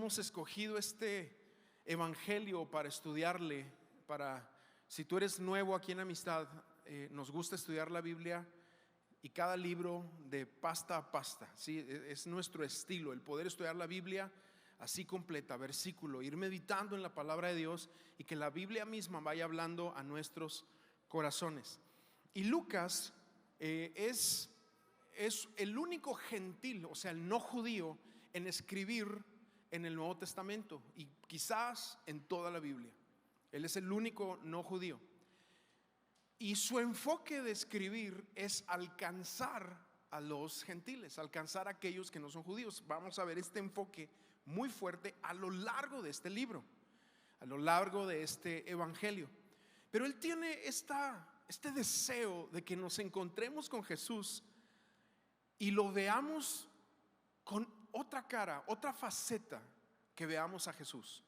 hemos escogido este evangelio para estudiarle. Si tú eres nuevo aquí en Amistad, nos gusta estudiar la Biblia y cada libro de pasta a pasta, ¿sí? Es nuestro estilo, el poder estudiar la Biblia así completa, versículo, ir meditando en la palabra de Dios y que la Biblia misma vaya hablando a nuestros corazones. Y Lucas es el único gentil, o sea, el no judío, en escribir en el Nuevo Testamento y quizás en toda la Biblia. Él es el único no judío. Y su enfoque de escribir es alcanzar a los gentiles, alcanzar a aquellos que no son judíos. Vamos a ver este enfoque muy fuerte a lo largo de este libro, a lo largo de este evangelio. Pero él tiene este deseo de que nos encontremos con Jesús y lo veamos con otra cara, otra faceta, que veamos a Jesús.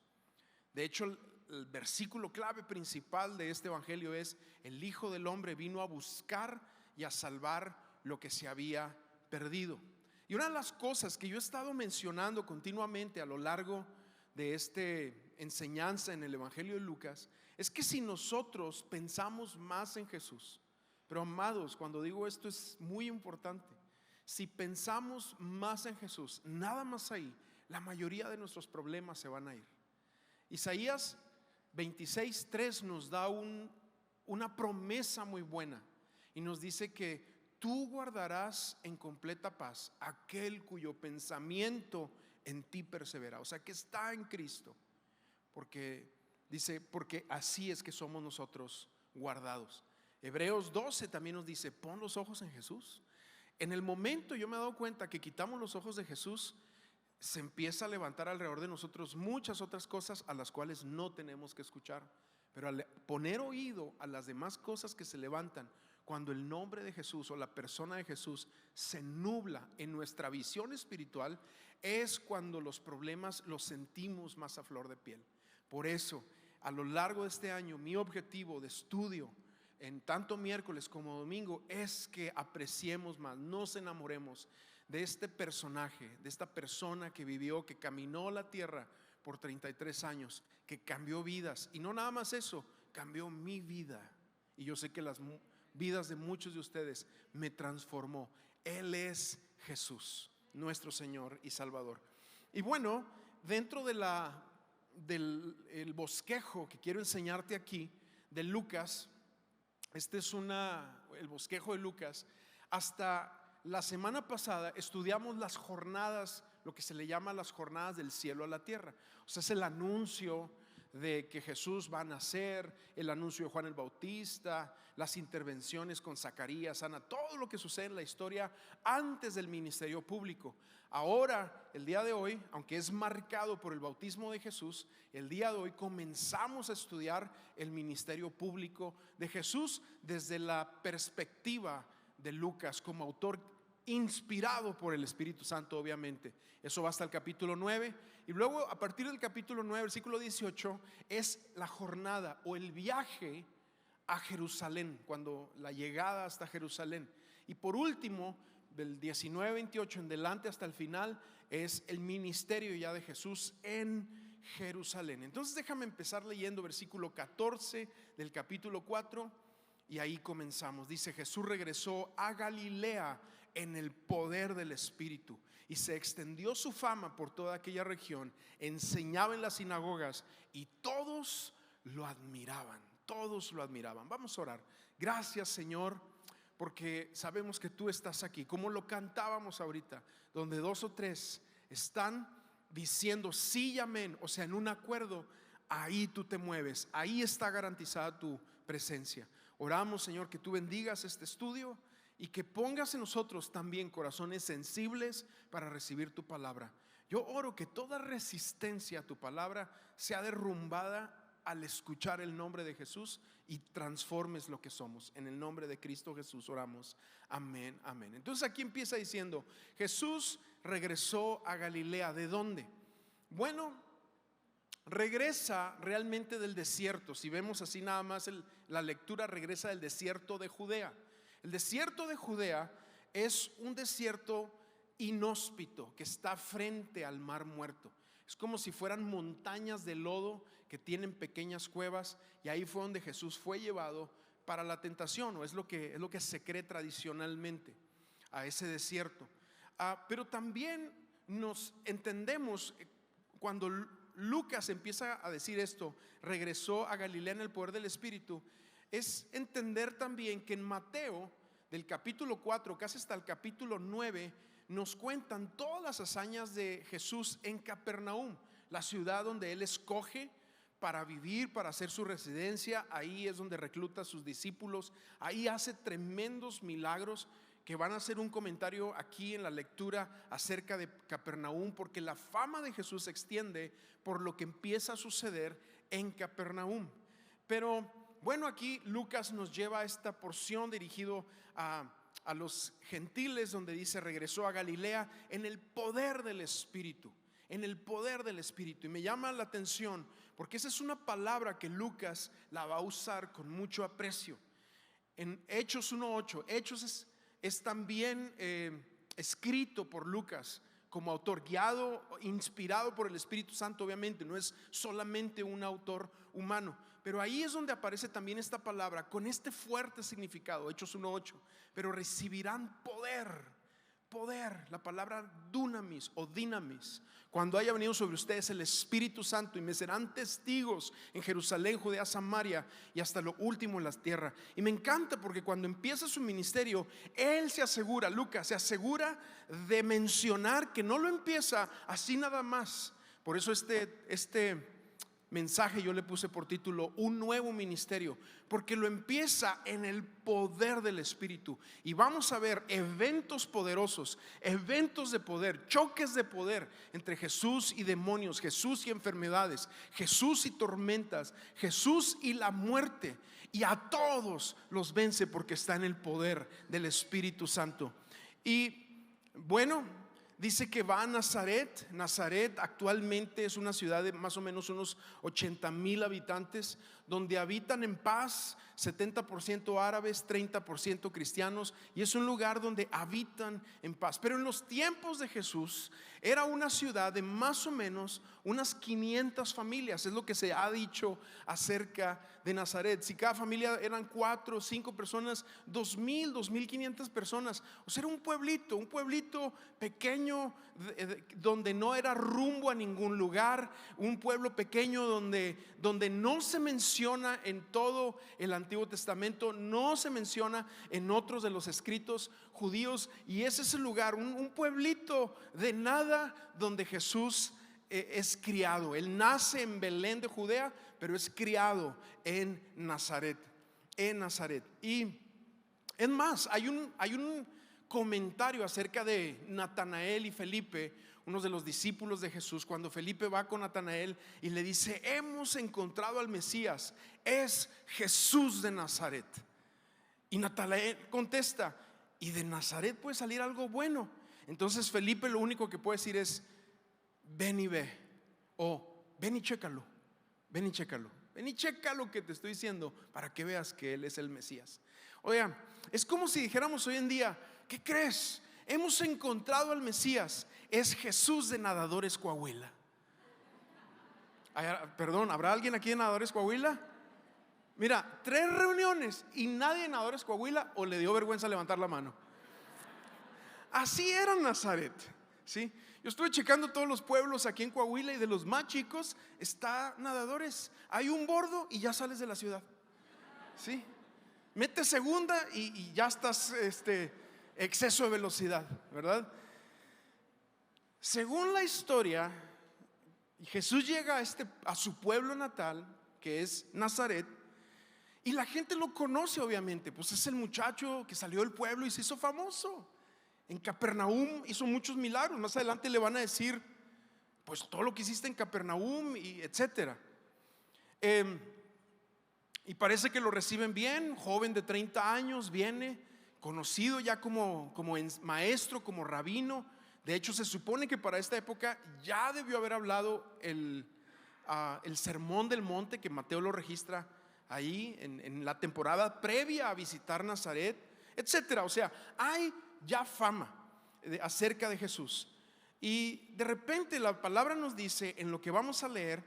De hecho, el versículo clave principal de este evangelio es: el Hijo del Hombre vino a buscar y a salvar lo que se había perdido. Y una de las cosas que yo he estado mencionando continuamente a lo largo de esta enseñanza en el evangelio de Lucas es que si nosotros pensamos más en Jesús, pero amados, cuando digo esto es muy importante, si pensamos más en Jesús, nada más ahí, la mayoría de nuestros problemas se van a ir. Isaías 26:3 nos da una promesa muy buena y nos dice que tú guardarás en completa paz aquel cuyo pensamiento en ti persevera, o sea, que está en Cristo, porque dice, porque así es que somos nosotros guardados. Hebreos 12 también nos dice: pon los ojos en Jesús. En el momento yo me he dado cuenta que quitamos los ojos de Jesús, se empieza a levantar alrededor de nosotros muchas otras cosas a las cuales no tenemos que escuchar. Pero al poner oído a las demás cosas que se levantan, cuando el nombre de Jesús o la persona de Jesús se nubla en nuestra visión espiritual, es cuando los problemas los sentimos más a flor de piel. Por eso, a lo largo de este año, mi objetivo de estudio en tanto miércoles como domingo es que apreciemos más, nos enamoremos de este personaje, de esta persona que vivió, que caminó la tierra por 33 años, que cambió vidas. Y no nada más eso, cambió mi vida. Y yo sé que las vidas de muchos de ustedes me transformó. Él es Jesús, nuestro Señor y Salvador. Y bueno, dentro del bosquejo que quiero enseñarte aquí de Lucas, este es el bosquejo de Lucas. Hasta la semana pasada estudiamos las jornadas, lo que se le llama las jornadas del cielo a la tierra. O sea, es el anuncio de que Jesús va a nacer, el anuncio de Juan el Bautista, las intervenciones con Zacarías, Ana, todo lo que sucede en la historia antes del ministerio público. Ahora, el día de hoy, aunque es marcado por el bautismo de Jesús, el día de hoy comenzamos a estudiar el ministerio público de Jesús desde la perspectiva de Lucas como autor inspirado por el Espíritu Santo, obviamente. Eso va hasta el capítulo 9. Y luego a partir del capítulo 9, versículo 18, es la jornada o el viaje a Jerusalén, cuando la llegada hasta Jerusalén. Y por último, del 19-28 en delante hasta el final, es el ministerio ya de Jesús en Jerusalén. Entonces déjame empezar leyendo versículo 14 del capítulo 4. Y ahí comenzamos. Dice: Jesús regresó a Galilea en el poder del Espíritu, y se extendió su fama por toda aquella región. Enseñaba en las sinagogas y todos lo admiraban. Todos lo admiraban. Vamos a orar. Gracias, Señor, porque sabemos que tú estás aquí, como lo cantábamos ahorita, donde dos o tres están diciendo sí y amén, o sea, en un acuerdo, ahí tú te mueves, ahí está garantizada tu presencia. Oramos, Señor, que tú bendigas este estudio y que pongas en nosotros también corazones sensibles para recibir tu palabra. Yo oro que toda resistencia a tu palabra sea derrumbada al escuchar el nombre de Jesús y transformes lo que somos. En el nombre de Cristo Jesús oramos. Amén, amén. Entonces aquí empieza diciendo: Jesús regresó a Galilea. ¿De dónde? Bueno, regresa realmente del desierto. Si vemos así nada más la lectura, regresa del desierto de Judea. El desierto de Judea es un desierto inhóspito que está frente al Mar Muerto. Es como si fueran montañas de lodo que tienen pequeñas cuevas, y ahí fue donde Jesús fue llevado para la tentación, o es lo que se cree tradicionalmente, a ese desierto. Pero también nos entendemos cuando Lucas empieza a decir esto, regresó a Galilea en el poder del Espíritu, es entender también que en Mateo, del capítulo 4 casi hasta el capítulo 9, nos cuentan todas las hazañas de Jesús en Capernaum, la ciudad donde Él escoge para vivir, para hacer su residencia. Ahí es donde recluta a sus discípulos, ahí hace tremendos milagros que van a hacer un comentario aquí en la lectura acerca de Capernaum, porque la fama de Jesús se extiende por lo que empieza a suceder en Capernaum. Pero bueno, aquí Lucas nos lleva a esta porción dirigido a los gentiles, donde dice regresó a Galilea en el poder del Espíritu, en el poder del Espíritu. Y me llama la atención porque esa es una palabra que Lucas la va a usar con mucho aprecio. En Hechos 1:8, Hechos es también escrito por Lucas como autor, guiado, inspirado por el Espíritu Santo, obviamente, no es solamente un autor humano. Pero ahí es donde aparece también esta palabra con este fuerte significado, Hechos 1:8. Pero recibirán poder, la palabra dunamis o dinamis, cuando haya venido sobre ustedes el Espíritu Santo, y me serán testigos en Jerusalén, Judea, Samaria y hasta lo último en la tierra. Y me encanta porque cuando empieza su ministerio, él se asegura, Lucas se asegura de mencionar que no lo empieza así nada más. Por eso este mensaje yo le puse por título un nuevo ministerio, porque lo empieza en el poder del Espíritu. Y vamos a ver eventos poderosos, eventos de poder, choques de poder entre Jesús y demonios, Jesús y enfermedades, Jesús y tormentas, Jesús y la muerte. Y a todos los vence porque está en el poder del Espíritu Santo. Y bueno, dice que va a Nazaret. Nazaret actualmente es una ciudad de más o menos unos 80,000 habitantes, donde habitan en paz 70% árabes, 30% cristianos, y es un lugar donde habitan en paz. Pero en los tiempos de Jesús era una ciudad de más o menos unas 500 familias, es lo que se ha dicho acerca de Nazaret. Si cada familia eran 4 o 5 personas, 2,000, 2,500 personas. O sea, era un pueblito pequeño, donde no era rumbo a ningún lugar, un pueblo pequeño donde no se menciona en todo el Antiguo Testamento, no se menciona en otros de los escritos judíos, y ese es el lugar, un pueblito de nada, donde Jesús es criado. Él nace en Belén de Judea, pero es criado en Nazaret. Y es más, hay un comentario acerca de Natanael y Felipe, unos de los discípulos de Jesús, cuando Felipe va con Natanael y le dice: hemos encontrado al Mesías, es Jesús de Nazaret. Y Natanael contesta: ¿y de Nazaret puede salir algo bueno? Entonces Felipe lo único que puede decir es: ven y ve, o ven y chécalo, ven y checa lo que te estoy diciendo, para que veas que Él es el Mesías. Oigan, es como si dijéramos hoy en día: ¿qué crees? Hemos encontrado al Mesías, es Jesús de Nadadores Coahuila. Perdón, ¿habrá alguien aquí de Nadadores Coahuila? Mira, 3 reuniones y nadie de Nadadores Coahuila, o le dio vergüenza levantar la mano. Así era Nazaret, ¿sí? Yo estuve checando todos los pueblos aquí en Coahuila, y de los más chicos está Nadadores. Hay un bordo y ya sales de la ciudad, ¿sí? Metes segunda y ya estás exceso de velocidad, ¿verdad? Según la historia, Jesús llega a su pueblo natal, que es Nazaret, y la gente lo conoce, obviamente, pues es el muchacho que salió del pueblo y se hizo famoso. En Capernaum hizo muchos milagros. Más adelante le van a decir pues todo lo que hiciste en Capernaum y etcétera. Y parece que lo reciben bien. Joven de 30 años viene, conocido ya como maestro, como rabino. De hecho, se supone que para esta época ya debió haber hablado el sermón del monte, que Mateo lo registra ahí en la temporada previa a visitar Nazaret, etcétera. O sea, hay ya fama acerca de Jesús. Y de repente la palabra nos dice en lo que vamos a leer,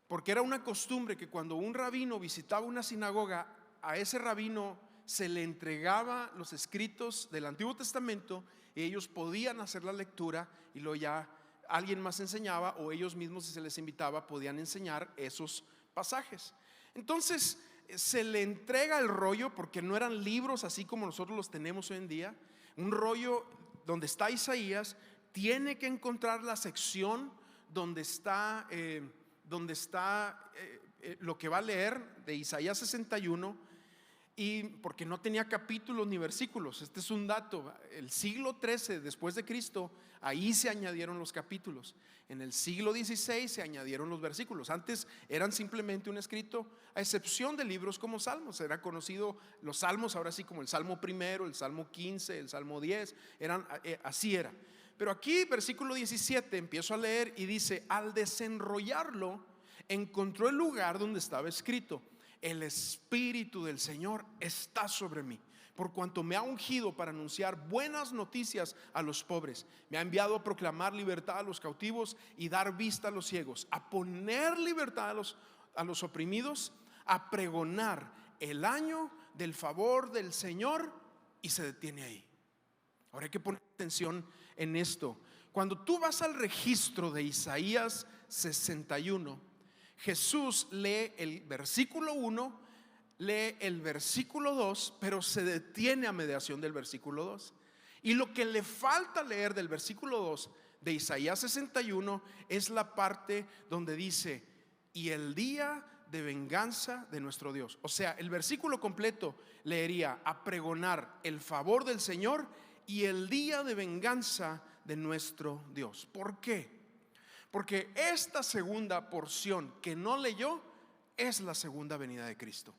porque era una costumbre que cuando un rabino visitaba una sinagoga, a ese rabino se le entregaba los escritos del Antiguo Testamento y ellos podían hacer la lectura, y luego ya alguien más enseñaba, o ellos mismos, si se les invitaba, podían enseñar esos pasajes. Entonces se le entrega el rollo, porque no eran libros así como nosotros los tenemos hoy en día. Un rollo donde está Isaías, tiene que encontrar la sección donde está lo que va a leer de Isaías 61, y porque no tenía capítulos ni versículos. Este es un dato: el siglo XIII después de Cristo, ahí se añadieron los capítulos. En el siglo XVI se añadieron los versículos. Antes eran simplemente un escrito, a excepción de libros como Salmos. Era conocido los Salmos ahora sí como el Salmo primero, el Salmo 15, el Salmo 10, así era. Pero aquí, versículo 17, empiezo a leer y dice: al desenrollarlo, encontró el lugar donde estaba escrito: el Espíritu del Señor está sobre mí, por cuanto me ha ungido para anunciar buenas noticias a los pobres. Me ha enviado a proclamar libertad a los cautivos y dar vista a los ciegos, a poner libertad a los oprimidos, a pregonar el año del favor del Señor. Y se detiene ahí. Ahora hay que poner atención en esto. Cuando tú vas al registro de Isaías 61, Jesús lee el versículo 1, lee el versículo 2, pero se detiene a mediación del versículo 2. Y lo que le falta leer del versículo 2 de Isaías 61 es la parte donde dice: y el día de venganza de nuestro Dios. O sea, el versículo completo leería: a pregonar el favor del Señor y el día de venganza de nuestro Dios. ¿Por qué? Porque esta segunda porción que no leyó es la segunda venida de Cristo.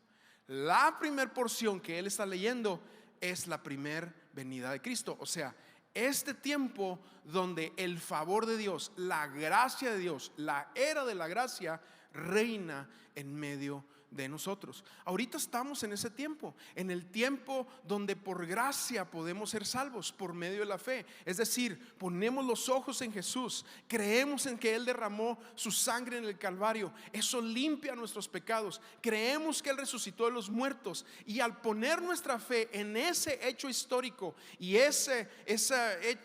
La primera porción que él está leyendo es la primera venida de Cristo. O sea, este tiempo donde el favor de Dios, la gracia de Dios, la era de la gracia reina en medio de nosotros. Ahorita estamos en ese tiempo, en el tiempo donde por gracia podemos ser salvos por medio de la fe. Es decir, ponemos los ojos en Jesús, creemos en que Él derramó su sangre en el Calvario, eso limpia nuestros pecados, creemos que Él resucitó de los muertos, y al poner nuestra fe en ese hecho histórico y ese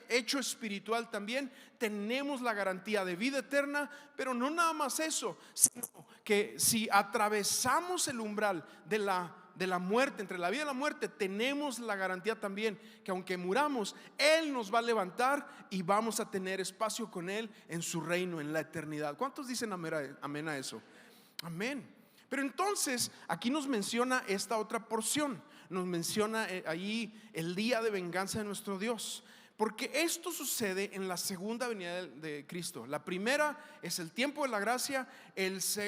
hecho espiritual también, tenemos la garantía de vida eterna. Pero no nada más eso, sino que si atravesamos el umbral de la muerte, entre la vida y la muerte, tenemos la garantía también que aunque muramos, Él nos va a levantar y vamos a tener espacio con Él en su reino en la eternidad. ¿Cuántos dicen amén a eso? Amén. Pero entonces aquí nos menciona esta otra porción, nos menciona ahí el día de venganza de nuestro Dios. Porque esto sucede en la segunda venida de Cristo. La primera es el tiempo de la gracia,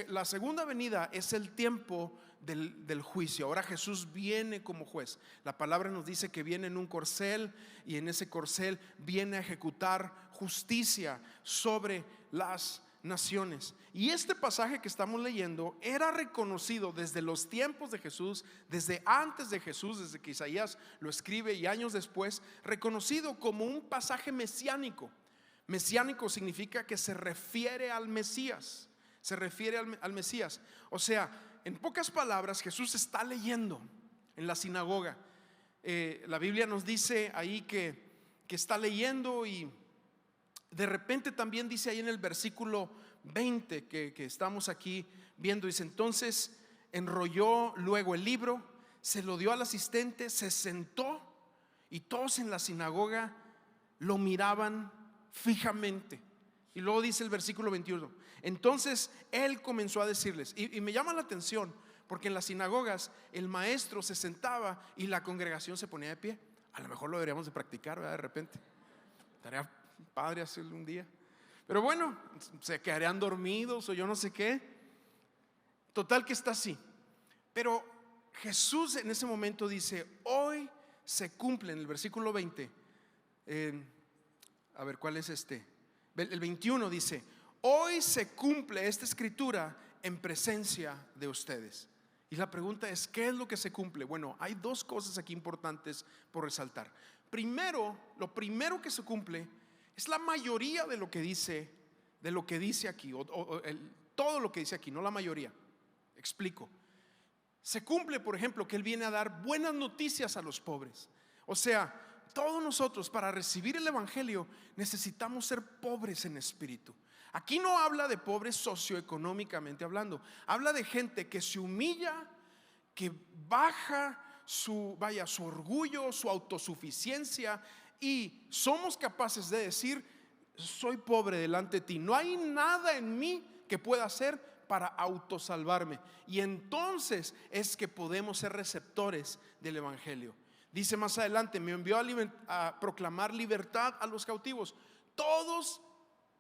la segunda venida es el tiempo del juicio. Ahora Jesús viene como juez. La palabra nos dice que viene en un corcel, y en ese corcel viene a ejecutar justicia sobre las naciones. Y este pasaje que estamos leyendo era reconocido desde los tiempos de Jesús, desde antes de Jesús, desde que Isaías lo escribe y años después, reconocido como un pasaje mesiánico. Mesiánico significa que se refiere al Mesías, se refiere al Mesías. O sea, en pocas palabras, Jesús está leyendo en la sinagoga. La Biblia nos dice ahí que está leyendo, y de repente también dice ahí en el versículo 20 que estamos aquí viendo, dice: entonces enrolló luego el libro, se lo dio al asistente, se sentó, y todos en la sinagoga lo miraban fijamente. Y luego dice el versículo 21: entonces él comenzó a decirles, y me llama la atención porque en las sinagogas el maestro se sentaba y la congregación se ponía de pie. A lo mejor lo deberíamos de practicar, ¿verdad? De repente estaría padre hacerlo un día. Pero bueno, se quedarían dormidos o yo no sé qué. Total que está así. Pero Jesús en ese momento dice: hoy se cumple, en el versículo 20, a ver, ¿cuál es este? El 21 dice: hoy se cumple esta escritura en presencia de ustedes. Y la pregunta es: ¿qué es lo que se cumple? Bueno, hay dos cosas aquí importantes por resaltar. Primero, lo primero que se cumple Es la mayoría de lo que dice aquí, todo lo que dice aquí, no la mayoría. Explico. Se cumple, por ejemplo, que Él viene a dar buenas noticias a los pobres. O sea, todos nosotros para recibir el evangelio necesitamos ser pobres en espíritu. Aquí no habla de pobres socioeconómicamente hablando, habla de gente que se humilla, que baja su orgullo, su autosuficiencia, y somos capaces de decir: soy pobre delante de ti, no hay nada en mí que pueda hacer para autosalvarme. Y entonces es que podemos ser receptores del evangelio. Dice más adelante: me envió a proclamar libertad a los cautivos. Todos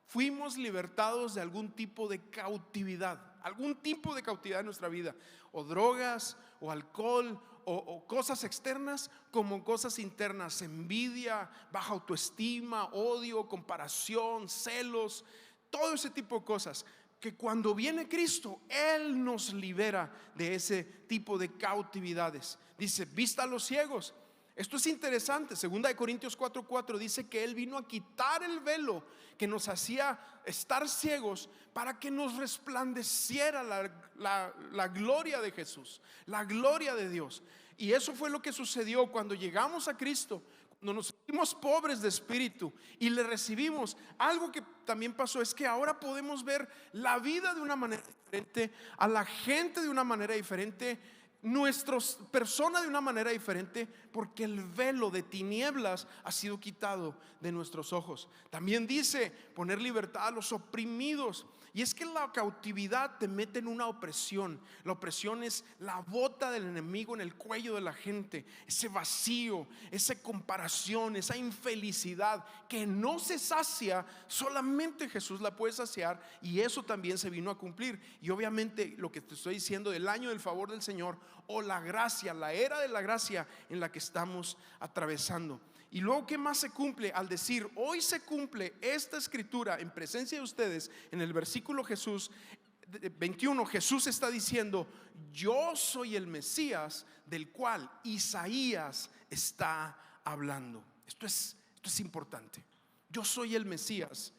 fuimos libertados de algún tipo de cautividad en nuestra vida, o drogas, o alcohol, o cosas externas como cosas internas: envidia, baja autoestima, odio, comparación, celos, todo ese tipo de cosas que cuando viene Cristo, Él nos libera de ese tipo de cautividades. Dice: vista a los ciegos. Esto es interesante. 2 Corintios 4:4 dice que Él vino a quitar el velo que nos hacía estar ciegos para que nos resplandeciera la gloria de Jesús, la gloria de Dios. Y eso fue lo que sucedió cuando llegamos a Cristo. Cuando nos sentimos pobres de espíritu y le recibimos, algo que también pasó es que ahora podemos ver la vida de una manera diferente, a la gente de una manera diferente, nuestra persona de una manera diferente, porque el velo de tinieblas ha sido quitado de nuestros ojos. También dice poner libertad a los oprimidos. Y es que la cautividad te mete en una opresión. La opresión es la bota del enemigo en el cuello de la gente, ese vacío, esa comparación, esa infelicidad que no se sacia. Solamente Jesús la puede saciar, y eso también se vino a cumplir. Y obviamente lo que te estoy diciendo del año del favor del Señor, o la gracia, la era de la gracia en la que estamos atravesando. Y luego, ¿qué más se cumple? Al decir: hoy se cumple esta escritura en presencia de ustedes, en el versículo 21, Jesús está diciendo: yo soy el Mesías del cual Isaías está hablando. Esto es importante. Yo soy el Mesías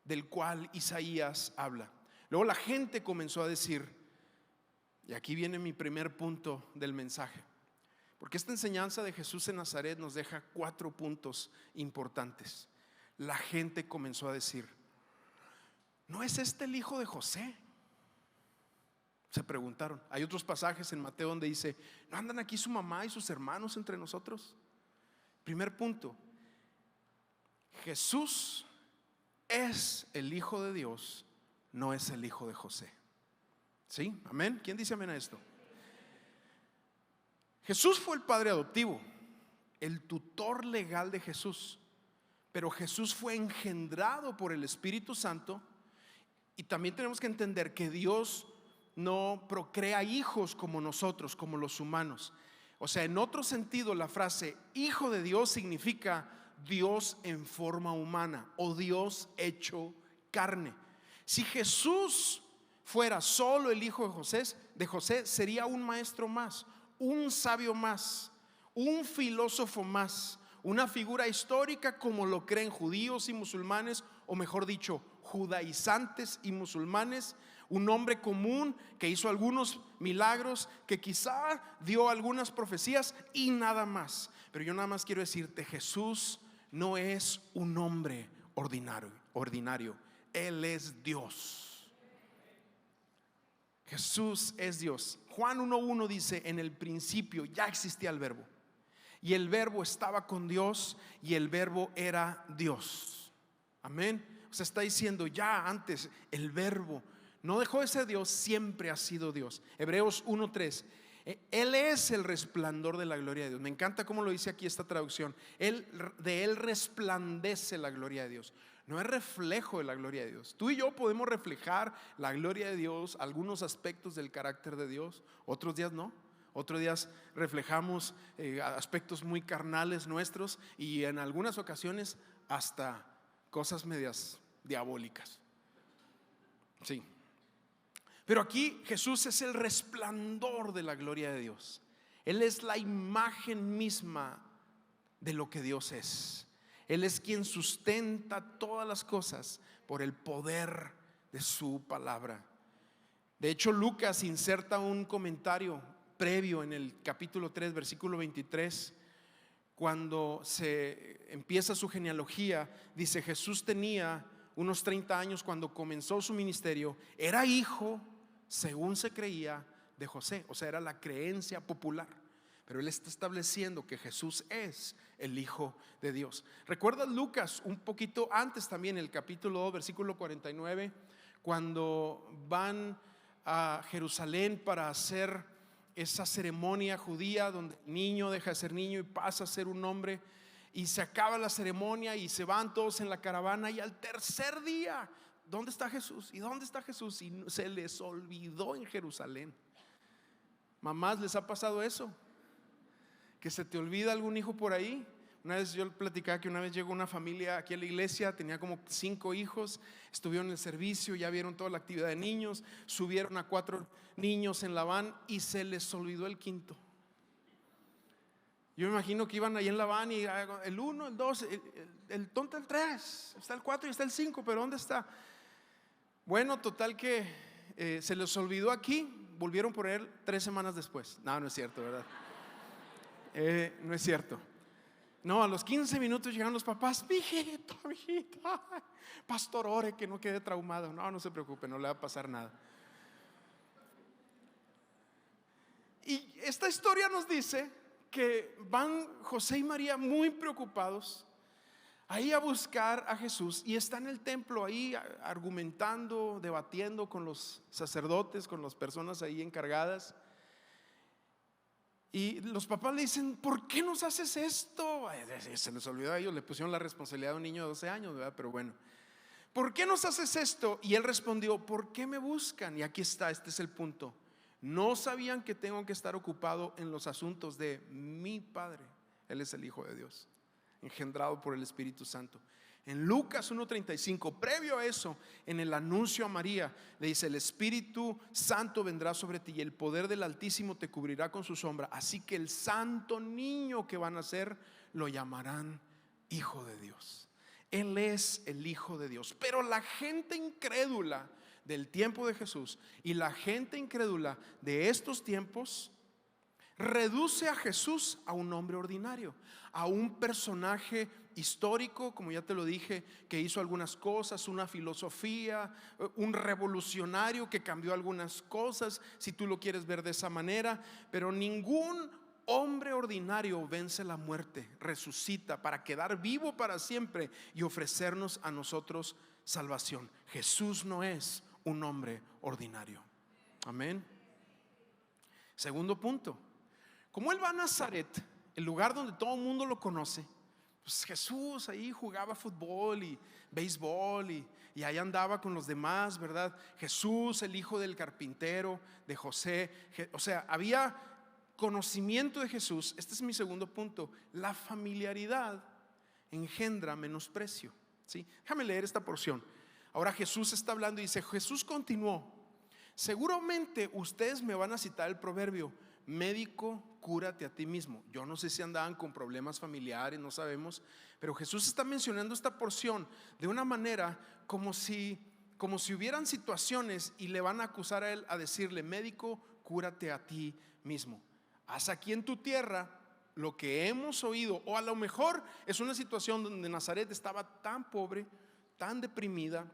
del cual Isaías habla. Luego la gente comenzó a decir, y aquí viene mi primer punto del mensaje, porque esta enseñanza de Jesús en Nazaret nos deja 4 puntos importantes. La gente comenzó a decir: ¿no es este el hijo de José? Se preguntaron. Hay otros pasajes en Mateo donde dice: ¿no andan aquí su mamá y sus hermanos entre nosotros? Primer punto: Jesús es el Hijo de Dios, no es el hijo de José. ¿Sí? Amén. ¿Quién dice amén a esto? Jesús fue el padre adoptivo, el tutor legal de Jesús, pero Jesús fue engendrado por el Espíritu Santo. Y también tenemos que entender que Dios no procrea hijos como nosotros, como los humanos. O sea, en otro sentido, la frase hijo de Dios significa Dios en forma humana, o Dios hecho carne. Si Jesús fuera solo el hijo de José, sería un maestro más, un sabio más, un filósofo más, una figura histórica como lo creen judíos y musulmanes, o mejor dicho, judaizantes y musulmanes. Un hombre común que hizo algunos milagros, que quizá dio algunas profecías y nada más. Pero yo nada más quiero decirte: Jesús no es un hombre ordinario. Él es Dios. Jesús es Dios. Juan 1:1 dice: en el principio ya existía el verbo, y el verbo estaba con Dios, y el verbo era Dios. Amén. O sea, está diciendo ya antes el verbo no dejó de ser Dios, siempre ha sido Dios. Hebreos 1:3: Él es el resplandor de la gloria de Dios. Me encanta cómo lo dice aquí esta traducción. De Él resplandece la gloria de Dios. No es reflejo de la gloria de Dios. Tú y yo podemos reflejar la gloria de Dios, algunos aspectos del carácter de Dios, otros días no. Otros días reflejamos aspectos muy carnales nuestros, y en algunas ocasiones hasta cosas medias diabólicas. Sí. Pero aquí Jesús es el resplandor de la gloria de Dios. Él es la imagen misma de lo que Dios es. Él es quien sustenta todas las cosas por el poder de su palabra. De hecho, Lucas inserta un comentario previo en el capítulo 3, versículo 23. Cuando se empieza su genealogía, dice: Jesús tenía unos 30 años cuando comenzó su ministerio. Era hijo, según se creía, de José. O sea, era la creencia popular. Pero él está estableciendo que Jesús es el Hijo de Dios. ¿Recuerdas Lucas un poquito antes también, el capítulo 2, versículo 49? Cuando van a Jerusalén para hacer esa ceremonia judía donde el niño deja de ser niño y pasa a ser un hombre, y se acaba la ceremonia y se van todos en la caravana, y al tercer día, ¿dónde está Jesús? ¿Y dónde está Jesús? Y se les olvidó en Jerusalén. Mamás, ¿les ha pasado eso? Que se te olvida algún hijo por ahí. Una vez yo platicaba que una vez llegó una familia aquí a la iglesia, tenía como 5 hijos, estuvieron en el servicio, ya vieron toda la actividad de niños, subieron a 4 niños en la van y se les olvidó el quinto. Yo me imagino que iban ahí en la van y el 1, el 2, el tonto, el 3, está el 4 y está el 5, pero ¿dónde está? Bueno, total que se les olvidó aquí, volvieron por él 3 semanas después. No es cierto, ¿verdad? No es cierto. No, a los 15 minutos llegan los papás: mijito, pastor, ore que no quede traumado. No se preocupe, no le va a pasar nada. Y esta historia nos dice que van José y María muy preocupados ahí a buscar a Jesús, y está en el templo ahí argumentando, debatiendo con los sacerdotes, con las personas ahí encargadas. Y los papás le dicen: ¿por qué nos haces esto? Se les olvidó a ellos, le pusieron la responsabilidad de un niño de 12 años, ¿verdad? Pero bueno, ¿por qué nos haces esto? Y él respondió: ¿por qué me buscan? Y aquí está, este es el punto. No sabían que tengo que estar ocupado en los asuntos de mi Padre. Él es el Hijo de Dios, engendrado por el Espíritu Santo. En Lucas 1:35, previo a eso, en el anuncio a María, le dice: el Espíritu Santo vendrá sobre ti y el poder del Altísimo te cubrirá con su sombra. Así que el santo niño que van a nacer lo llamarán Hijo de Dios. Él es el Hijo de Dios. Pero la gente incrédula del tiempo de Jesús y la gente incrédula de estos tiempos reduce a Jesús a un hombre ordinario, a un personaje histórico, como ya te lo dije, que hizo algunas cosas, una filosofía, un revolucionario que cambió algunas cosas, si tú lo quieres ver de esa manera. Pero ningún hombre ordinario vence la muerte, resucita para quedar vivo para siempre y ofrecernos a nosotros salvación. Jesús no es un hombre ordinario. Amén. Segundo punto: como él va a Nazaret, el lugar donde todo el mundo lo conoce, pues Jesús ahí jugaba fútbol y béisbol y ahí andaba con los demás, ¿verdad? Jesús, el hijo del carpintero, de José. O sea, había conocimiento de Jesús. Este es mi segundo punto: la familiaridad engendra menosprecio, ¿sí? Déjame leer esta porción. Ahora Jesús está hablando y dice: Jesús continuó: seguramente ustedes me van a citar el proverbio: médico, cúrate a ti mismo. Yo no sé si andaban con problemas familiares, no sabemos, pero Jesús está mencionando esta porción de una manera como si hubieran situaciones y le van a acusar a él, a decirle: médico, cúrate a ti mismo. Haz aquí en tu tierra lo que hemos oído. O a lo mejor es una situación donde Nazaret estaba tan pobre, tan deprimida,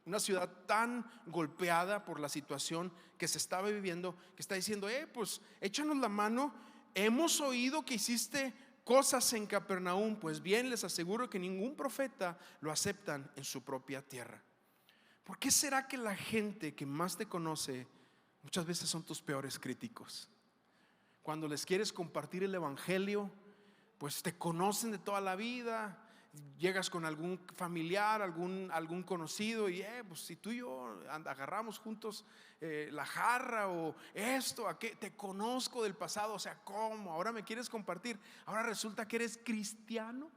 una ciudad tan golpeada por la situación que se estaba viviendo, que está diciendo: pues échanos la mano, hemos oído que hiciste cosas en Capernaum. Pues bien, les aseguro que ningún profeta lo aceptan en su propia tierra. ¿Por qué será que la gente que más te conoce muchas veces son tus peores críticos? Cuando les quieres compartir el evangelio, pues te conocen de toda la vida. Llegas con algún familiar, algún conocido, y pues si tú y yo agarramos juntos la jarra o esto, te conozco del pasado. O sea, ¿cómo? Ahora me quieres compartir. Ahora resulta que eres cristiano.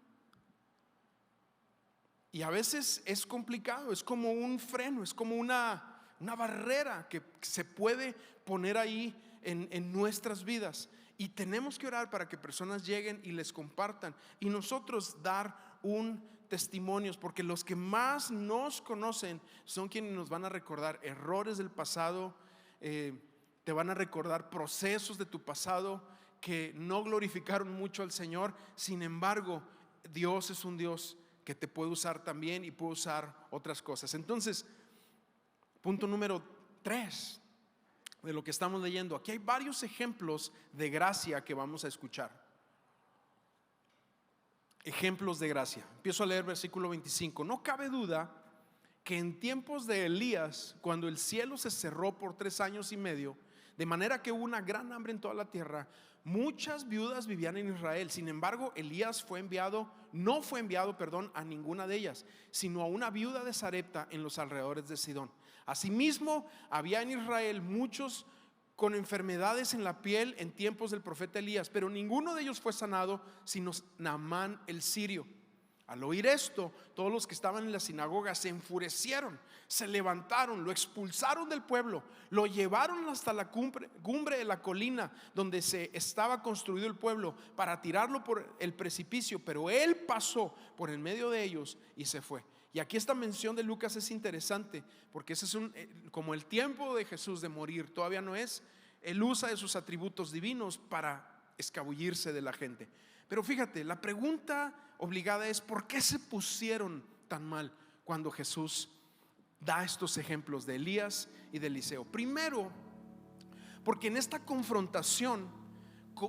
Y a veces es complicado, es como un freno, es como una barrera que se puede poner ahí en nuestras vidas. Y tenemos que orar para que personas lleguen y les compartan, y nosotros dar un testimonios, porque los que más nos conocen son quienes nos van a recordar errores del pasado, te van a recordar procesos de tu pasado que no glorificaron mucho al Señor. Sin embargo, Dios es un Dios que te puede usar también y puede usar otras cosas. Entonces, punto número 3 de lo que estamos leyendo. Aquí hay varios ejemplos de gracia que vamos a escuchar. Ejemplos de gracia. Empiezo a leer versículo 25. No cabe duda que en tiempos de Elías, cuando el cielo se cerró por 3 años y medio, de manera que hubo una gran hambre en toda la tierra, muchas viudas vivían en Israel. Sin embargo, Elías no fue enviado a ninguna de ellas, sino a una viuda de Sarepta en los alrededores de Sidón. Asimismo, había en Israel muchos con enfermedades en la piel en tiempos del profeta Elías, pero ninguno de ellos fue sanado, sino Naamán el sirio. Al oír esto, todos los que estaban en la sinagoga se enfurecieron, se levantaron, lo expulsaron del pueblo, lo llevaron hasta la cumbre de la colina donde se estaba construido el pueblo para tirarlo por el precipicio, pero él pasó por en medio de ellos y se fue. Y aquí esta mención de Lucas es interesante, porque ese es como el tiempo de Jesús de morir todavía no es. Él usa de sus atributos divinos para escabullirse de la gente. Pero fíjate, la pregunta obligada es: ¿por qué se pusieron tan mal cuando Jesús da estos ejemplos de Elías y de Eliseo? Primero, porque en esta confrontación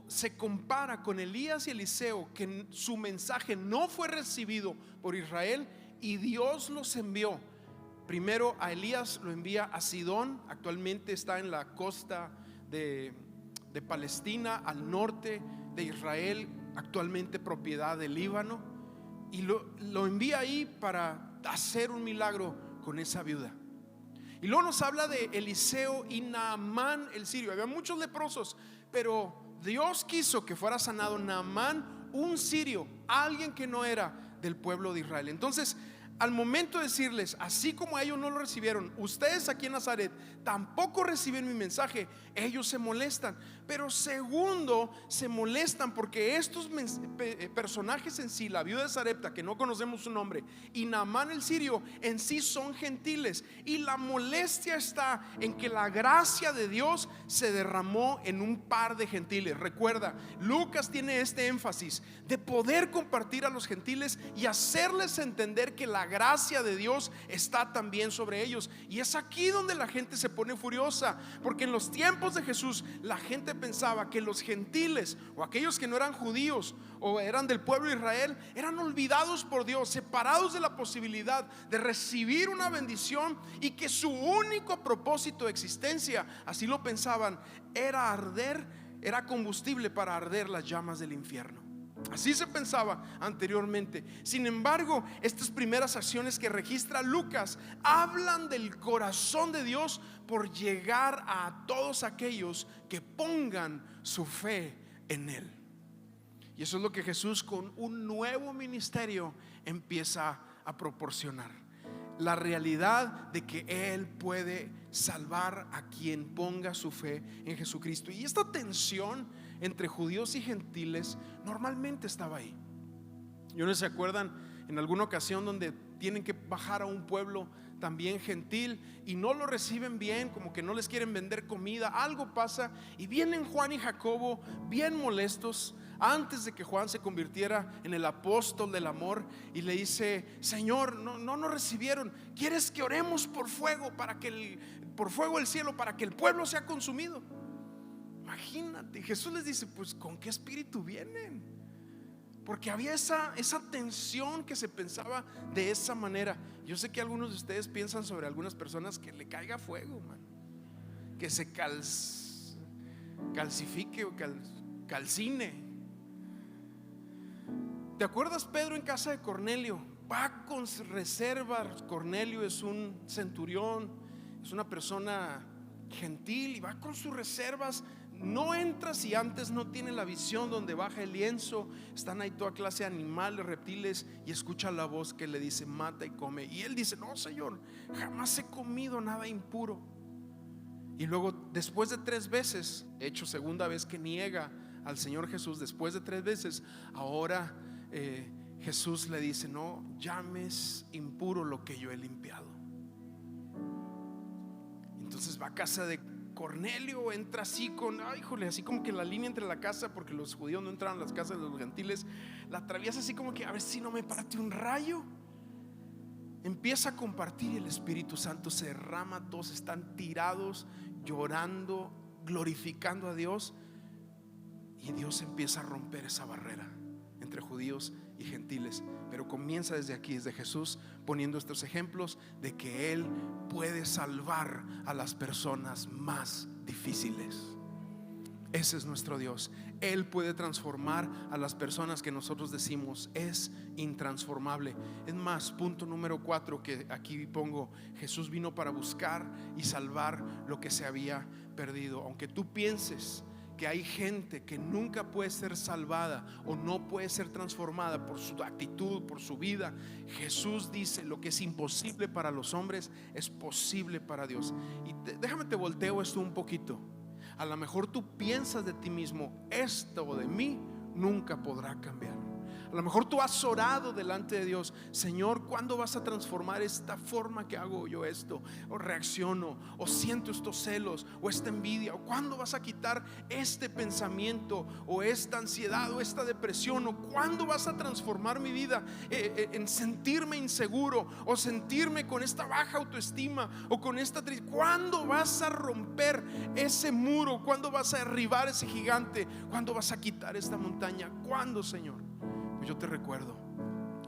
se compara con Elías y Eliseo, que su mensaje no fue recibido por Israel y Dios los envió. Primero a Elías lo envía a Sidón, actualmente está en la costa de Palestina, al norte de Israel, actualmente propiedad del Líbano, y lo envía ahí para hacer un milagro con esa viuda. Y luego nos habla de Eliseo y Naamán el sirio. Había muchos leprosos, pero Dios quiso que fuera sanado Naamán, un sirio, alguien que no era del pueblo de Israel. Entonces, al momento de decirles, así como ellos no lo recibieron, ustedes aquí en Nazaret tampoco reciben mi mensaje, ellos se molestan. Pero segundo, se molestan porque estos personajes en sí, la viuda de Sarepta, que no conocemos su nombre, y Naamán el sirio, en sí son gentiles. Y la molestia está en que la gracia de Dios se derramó en un par de gentiles. Recuerda, Lucas tiene este énfasis de poder compartir a los gentiles y hacerles entender que la gracia de Dios está también sobre ellos. Y es aquí donde la gente se pone furiosa, porque en los tiempos de Jesús la gente pensaba que los gentiles o aquellos que no eran judíos o eran del pueblo de Israel eran olvidados por Dios, separados de la posibilidad de recibir una bendición, y que su único propósito de existencia, así lo pensaban, era arder, era combustible para arder las llamas del infierno. Así se pensaba anteriormente. Sin embargo, estas primeras acciones que registra Lucas hablan del corazón de Dios por llegar a todos aquellos que pongan su fe en Él. Y eso es lo que Jesús, con un nuevo ministerio, empieza a proporcionar: la realidad de que Él puede salvar a quien ponga su fe en Jesucristo. Y esta tensión entre judíos y gentiles normalmente estaba ahí. ¿No se acuerdan en alguna ocasión donde tienen que bajar a un pueblo también gentil y no lo reciben bien, como que no les quieren vender comida? Algo pasa y vienen Juan y Jacobo bien molestos antes de que Juan se convirtiera en el apóstol del amor, y le dice: Señor, no nos recibieron, ¿quieres que oremos por fuego por fuego del cielo para que el pueblo sea consumido? Imagínate, Jesús les dice: pues ¿con qué espíritu vienen? Porque había esa tensión que se pensaba de esa manera. Yo sé que algunos de ustedes piensan sobre algunas personas que le caiga fuego, man, que se calcifique o calcine. ¿Te acuerdas Pedro en casa de Cornelio? Va con reservas. Cornelio es un centurión, es una persona gentil, y va con sus reservas. No entra si antes no tiene la visión donde baja el lienzo. Están ahí toda clase de animales, reptiles, y escucha la voz que le dice: mata y come. Y él dice: no, Señor, jamás he comido nada impuro. Y luego, después de 3 veces, hecho segunda vez que niega al Señor Jesús, después de 3 veces, ahora Jesús le dice: no llames impuro lo que yo he limpiado. Entonces va a casa de Cornelio, entra así con, así como que la línea entre la casa, porque los judíos no entraban a las casas de los gentiles, la atraviesa así como que a ver si no me parte un rayo. Empieza a compartir y el Espíritu Santo se derrama. Todos están tirados, llorando, glorificando a Dios, y Dios empieza a romper esa barrera entre judíos y gentiles. Pero comienza desde aquí, desde Jesús, poniendo estos ejemplos de que Él puede salvar a las personas más difíciles. Ese es nuestro Dios. Él puede transformar a las personas que nosotros decimos es intransformable. Es más, punto número 4 que aquí pongo: Jesús vino para buscar y salvar lo que se había perdido. Aunque tú pienses que hay gente que nunca puede ser salvada o no puede ser transformada por su actitud, por su vida, Jesús dice: lo que es imposible para los hombres es posible para Dios. Y déjame te volteo esto un poquito. A lo mejor tú piensas de ti mismo: esto de mí nunca podrá cambiar. A lo mejor tú has orado delante de Dios: Señor, ¿cuándo vas a transformar esta forma que hago yo esto? O reacciono, o siento estos celos, o esta envidia, o ¿cuándo vas a quitar este pensamiento, o esta ansiedad, o esta depresión? O ¿cuándo vas a transformar mi vida en sentirme inseguro, o sentirme con esta baja autoestima, o con esta tristeza? ¿Cuándo vas a romper ese muro? ¿Cuándo vas a derribar ese gigante? ¿Cuándo vas a quitar esta montaña? ¿Cuándo, Señor? Yo te recuerdo,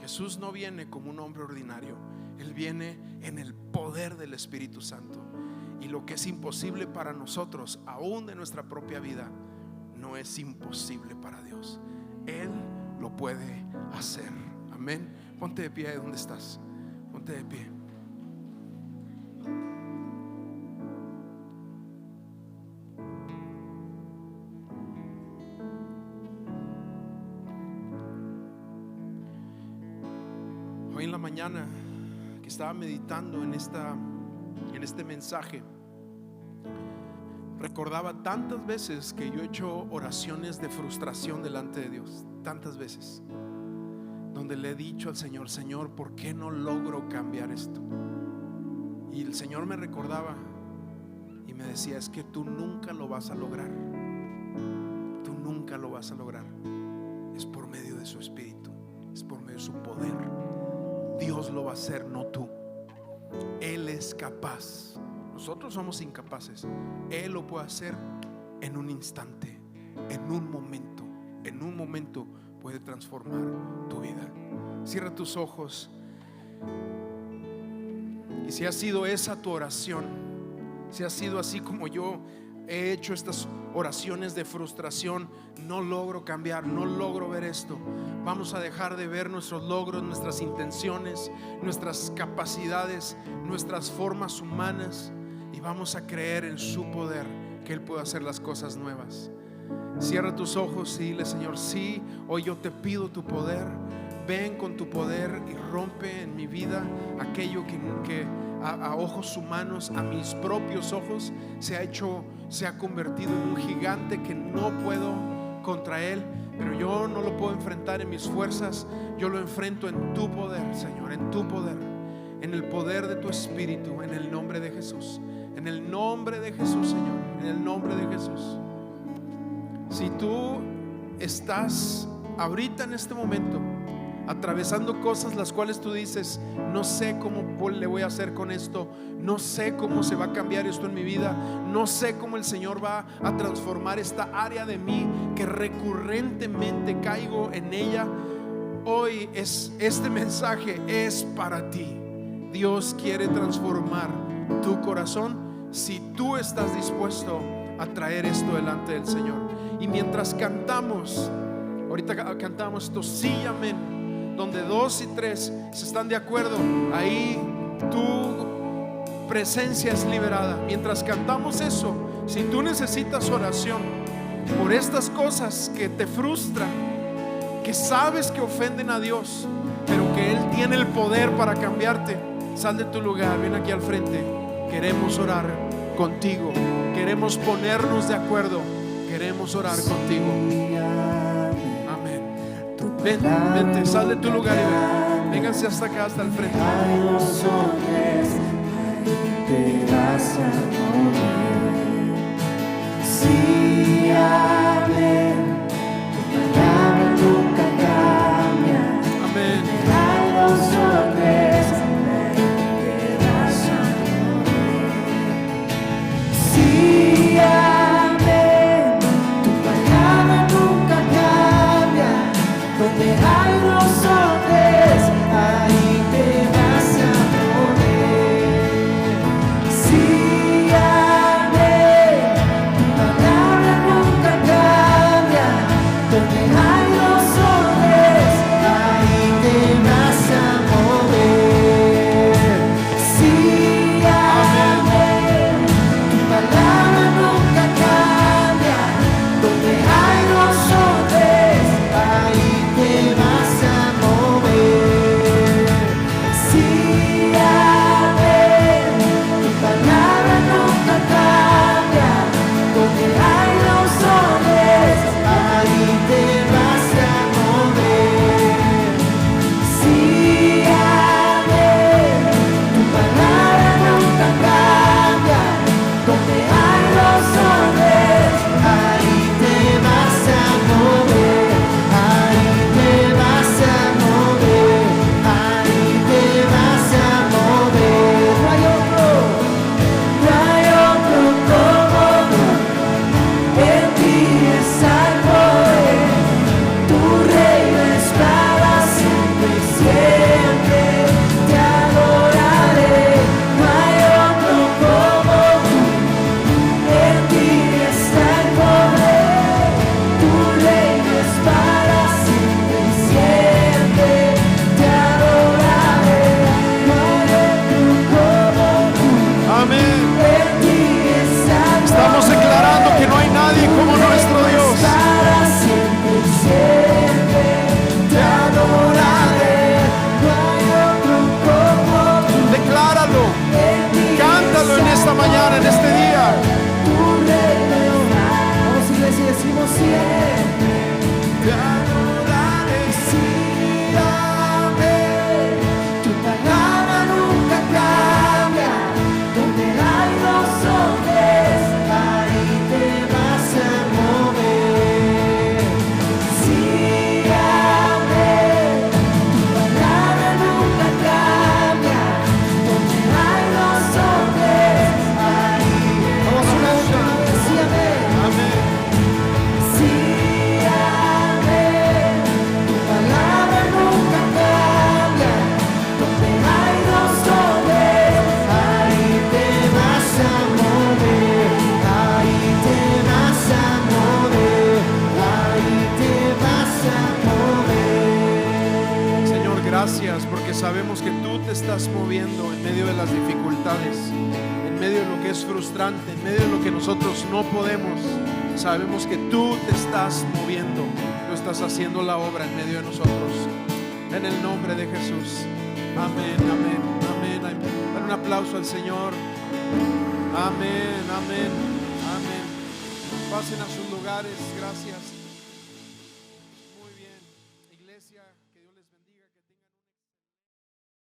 Jesús no viene como un hombre ordinario. Él viene en el poder del Espíritu Santo. Y lo que es imposible para nosotros, aún de nuestra propia vida, no es imposible para Dios. Él lo puede hacer. Amén. Ponte de pie ahí donde estás. Ponte de pie. Hoy en la mañana que estaba meditando en este mensaje, recordaba tantas veces que yo he hecho oraciones de frustración delante de Dios, tantas veces, donde le he dicho al Señor: Señor, ¿por qué no logro cambiar esto? Y el Señor me recordaba y me decía: es que tú nunca lo vas a lograr. Tú nunca lo vas a lograr. Es por medio de su Espíritu, es por medio de su poder. Dios lo va a hacer, no tú. Él es capaz. Nosotros somos incapaces. Él lo puede hacer en un instante, en un momento. En un momento puede transformar tu vida. Cierra tus ojos. Y si ha sido esa tu oración, si ha sido así como yo he hecho estas oraciones de frustración, no logro cambiar, no logro ver esto, vamos a dejar de ver nuestros logros, nuestras intenciones, nuestras capacidades, nuestras formas humanas, y vamos a creer en su poder, que Él puede hacer las cosas nuevas. Cierra tus ojos y dile: Señor, sí, hoy yo te pido tu poder. Ven con tu poder y rompe en mi vida aquello que a ojos humanos, a mis propios ojos, se ha convertido en un gigante que no puedo contra él. Pero yo no lo puedo enfrentar en mis fuerzas. Yo lo enfrento en tu poder, Señor, en tu poder, en el poder de tu Espíritu, en el nombre de Jesús. En el nombre de Jesús, Señor, en el nombre de Jesús. Si tú estás ahorita en este momento atravesando cosas las cuales tú dices: no sé cómo le voy a hacer con esto, no sé cómo se va a cambiar esto en mi vida, no sé cómo el Señor va a transformar esta área de mí que recurrentemente caigo en ella, hoy este mensaje es para ti. Dios quiere transformar tu corazón si tú estás dispuesto a traer esto delante del Señor. Y mientras cantamos, ahorita cantamos esto: sí, amén. Donde 2 y 3 se están de acuerdo, ahí tu presencia es liberada. Mientras cantamos eso, si tú necesitas oración por estas cosas que te frustran, que sabes que ofenden a Dios, pero que Él tiene el poder para cambiarte, sal de tu lugar, ven aquí al frente. Queremos orar contigo, queremos ponernos de acuerdo, queremos orar contigo. Amén. Tu Ven, vente, sal de tu lugar y ven. Vénganse hasta acá, hasta el frente. Te vas a mover. Sí, amén. Tu palabra nunca cambia. Amén. Milagros sorpresa, te vas a mover. Sí, amén. Tu palabra nunca cambia. Donde hay los sorpresas, ahí te vas a mover. Sí, amén. Tu palabra nunca cambia. Donde hay los sorpresas, ahí te vas a mover. Sí, amén. Tu palabra nunca cambia. Donde hay los sorpresas, ahí te vas a mover. Sí, amén. Tu palabra nunca cambia. Donde hay los sorpresas, ahí te vas a mover. Sí, amén. Tu palabra nunca cambia. Donde hay los sorpresas, ahí te vas a mover. Ahí te vas a mover. Ahí te vas a mover. No hay otro como tú. En ti está el poder. Tu reino es para siempre, siempre te adoraré. No hay otro como tú. En ti está el poder. Tu reino es para siempre, siempre te adoraré. No hay otro como tú. Amén. En ti está el Estamos poder. declarando que no hay nadie como nuestro Dios. Para siempre, siempre te adoraré. No hay otro como tú. Decláralo, cántalo en esta mañana, en este día. Tu reino. Vamos, iglesia, decimos siempre. Te adoraré. Sí, amén. Tu palabra nunca cambia. Donde hay los hombres, ahí te vas a mover. Sí, amén. Tu palabra nunca cambia. Donde hay los hombres, ahí Vamos una vez. sí, amén. Amén. Sí, amén. Tu palabra nunca cambia. Donde hay dos hombres, ahí te vas a mover. Ahí te vas a mover. Ahí te vas a mover. Señor, gracias porque sabemos que tú te estás moviendo en medio de las dificultades, en medio de lo que es frustrante, en medio de lo que nosotros no podemos. Sabemos que tú te estás moviendo, tú estás haciendo la obra en medio de nosotros. En el nombre de Jesús. Amén, amén, amén. Dale un aplauso al Señor. Amén, amén, amén. Pasen a sus lugares. Gracias.